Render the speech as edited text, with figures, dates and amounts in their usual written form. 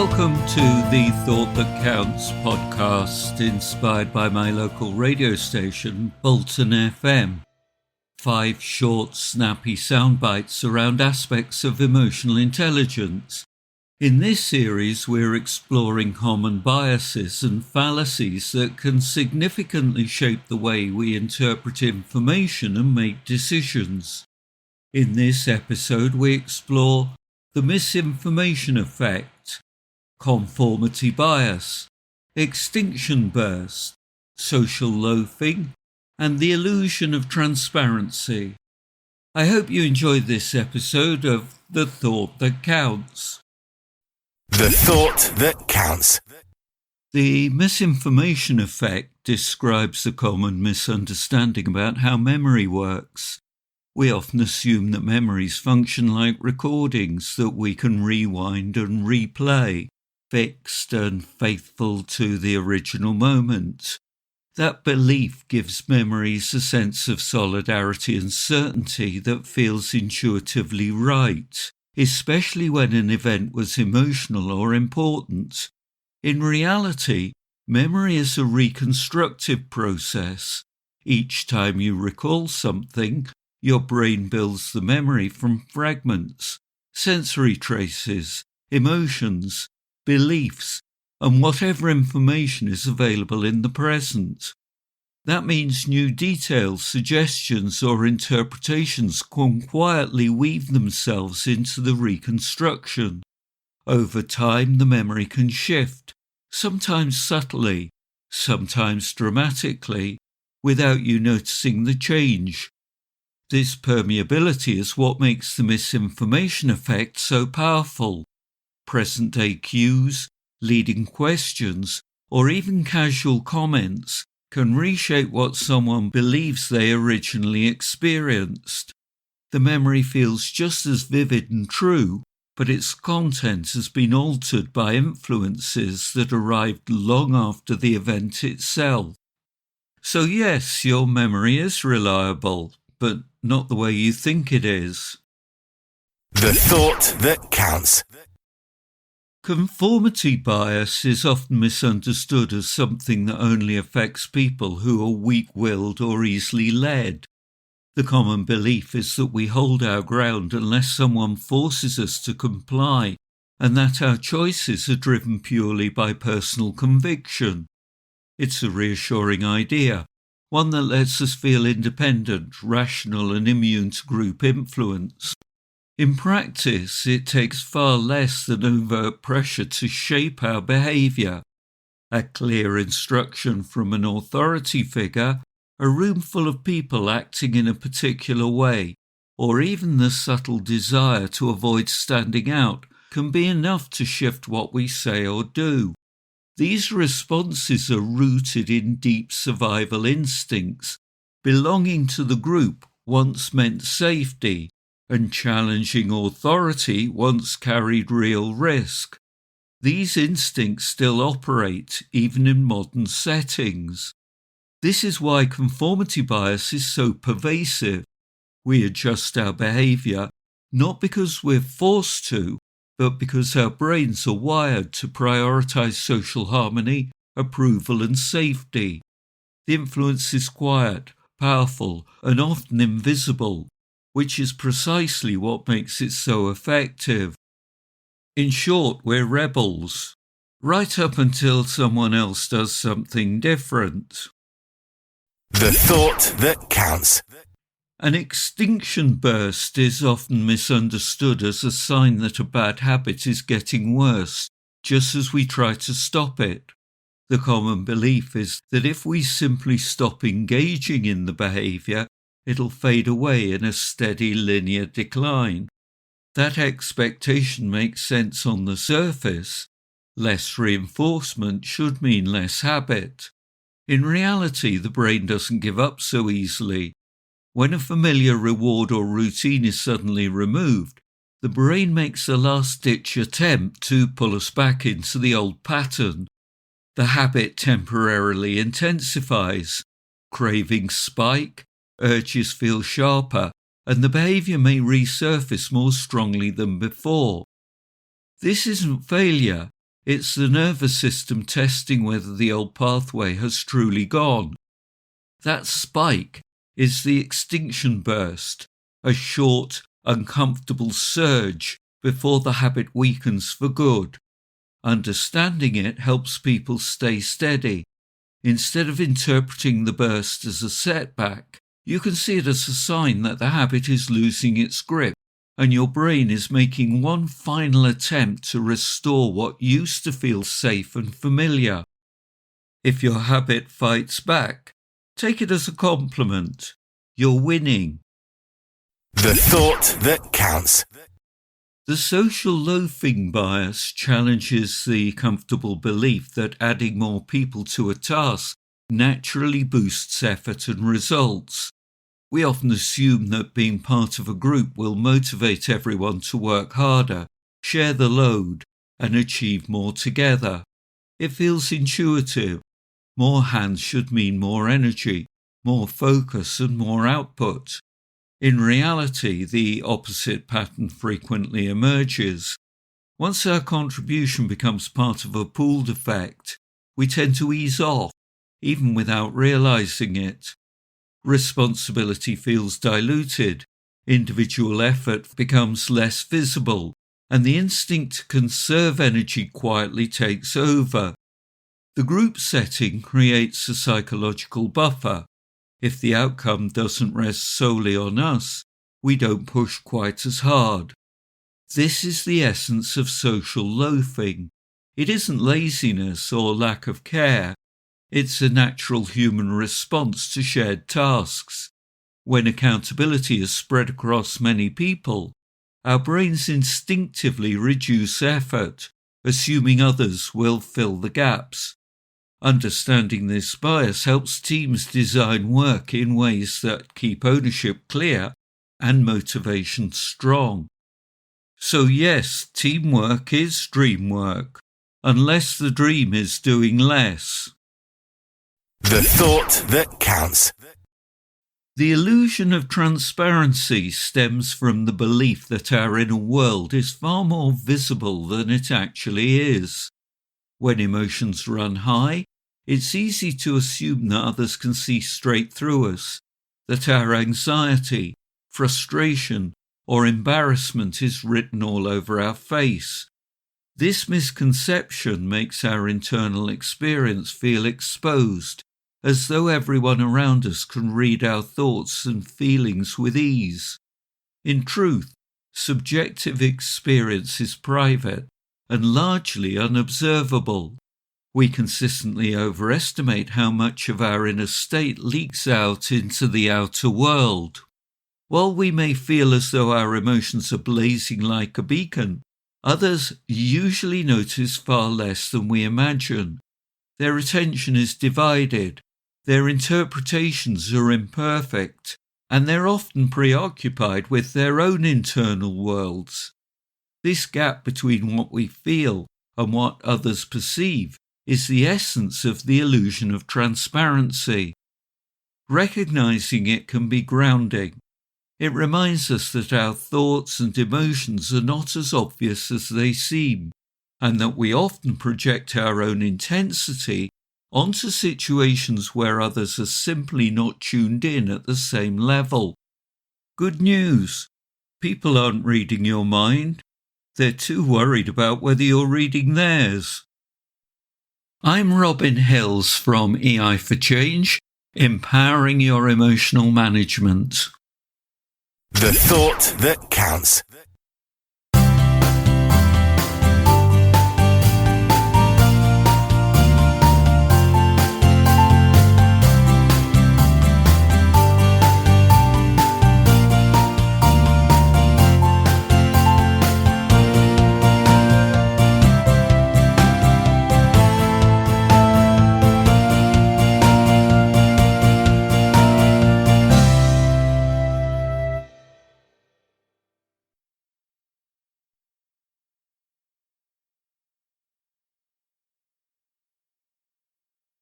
Welcome to the Thought That Counts podcast, inspired by my local radio station, Bolton FM. 5 short, snappy soundbites around aspects of emotional intelligence. In this series, we're exploring common biases and fallacies that can significantly shape the way we interpret information and make decisions. In this episode, we explore the Misinformation Effect, Conformity bias, Extinction Burst, social loafing, and the illusion of transparency. I hope you enjoyed this episode of The Thought That Counts. The Thought That Counts. The Misinformation Effect describes a common misunderstanding about how memory works. We often assume that memories function like recordings that we can rewind and replay, fixed and faithful to the original moment. That belief gives memories a sense of solidarity and certainty that feels intuitively right, especially when an event was emotional or important. In reality, memory is a reconstructive process. Each time you recall something, your brain builds the memory from fragments, sensory traces, emotions, beliefs, and whatever information is available in the present. That means new details, suggestions, or interpretations can quietly weave themselves into the reconstruction. Over time, the memory can shift, sometimes subtly, sometimes dramatically, without you noticing the change. This permeability is what makes the misinformation effect so powerful. Present-day cues, leading questions, or even casual comments can reshape what someone believes they originally experienced. The memory feels just as vivid and true, but its content has been altered by influences that arrived long after the event itself. So yes, your memory is reliable, but not the way you think it is. The Thought That Counts. Conformity bias is often misunderstood as something that only affects people who are weak-willed or easily led. The common belief is that we hold our ground unless someone forces us to comply, and that our choices are driven purely by personal conviction. It's a reassuring idea, one that lets us feel independent, rational, and immune to group influence. In practice, it takes far less than overt pressure to shape our behaviour. A clear instruction from an authority figure, a room full of people acting in a particular way, or even the subtle desire to avoid standing out can be enough to shift what we say or do. These responses are rooted in deep survival instincts. Belonging to the group once meant safety, and challenging authority once carried real risk. These instincts still operate even in modern settings. This is why conformity bias is so pervasive. We adjust our behaviour not because we're forced to, but because our brains are wired to prioritise social harmony, approval and safety. The influence is quiet, powerful and often invisible, which is precisely what makes it so effective. In short, we're rebels, right up until someone else does something different. The Thought That Counts. An extinction burst is often misunderstood as a sign that a bad habit is getting worse, just as we try to stop it. The common belief is that if we simply stop engaging in the behaviour, it'll fade away in a steady linear decline. That expectation makes sense on the surface. Less reinforcement should mean less habit. In reality, the brain doesn't give up so easily. When a familiar reward or routine is suddenly removed, the brain makes a last-ditch attempt to pull us back into the old pattern. The habit temporarily intensifies. Cravings spike, urges feel sharper, and the behaviour may resurface more strongly than before. This isn't failure, It's the nervous system testing whether the old pathway has truly gone. That spike is the extinction burst, a short, uncomfortable surge before the habit weakens for good. Understanding it helps people stay steady. Instead of interpreting the burst as a setback, you can see it as a sign that the habit is losing its grip, and your brain is making one final attempt to restore what used to feel safe and familiar. If your habit fights back, take it as a compliment. You're winning. The thought that counts. The social loafing bias challenges the comfortable belief that adding more people to a task naturally boosts effort and results. We often assume that being part of a group will motivate everyone to work harder, share the load, and achieve more together. It feels intuitive. More hands should mean more energy, more focus, and more output. In reality, the opposite pattern frequently emerges. Once our contribution becomes part of a pooled effect, we tend to ease off, even without realizing it. Responsibility feels diluted, individual effort becomes less visible, and the instinct to conserve energy quietly takes over. The group setting creates a psychological buffer. If the outcome doesn't rest solely on us, we don't push quite as hard. This is the essence of social loafing. It isn't laziness or lack of care. It's a natural human response to shared tasks. When accountability is spread across many people, our brains instinctively reduce effort, assuming others will fill the gaps. Understanding this bias helps teams design work in ways that keep ownership clear and motivation strong. So yes, teamwork is dream work, unless the dream is doing less. The thought that counts. The illusion of transparency stems from the belief that our inner world is far more visible than it actually is. When emotions run high, it's easy to assume that others can see straight through us, that our anxiety, frustration, or embarrassment is written all over our face. This misconception makes our internal experience feel exposed, as though everyone around us can read our thoughts and feelings with ease. In truth, subjective experience is private and largely unobservable. We consistently overestimate how much of our inner state leaks out into the outer world. While we may feel as though our emotions are blazing like a beacon, others usually notice far less than we imagine. Their attention is divided, their interpretations are imperfect, and they're often preoccupied with their own internal worlds. This gap between what we feel and what others perceive is the essence of the illusion of transparency. Recognizing it can be grounding. It reminds us that our thoughts and emotions are not as obvious as they seem, and that we often project our own intensity onto situations where others are simply not tuned in at the same level. Good news. People aren't reading your mind. They're too worried about whether you're reading theirs. I'm Robin Hills from EI for Change, empowering your emotional management. The thought that counts.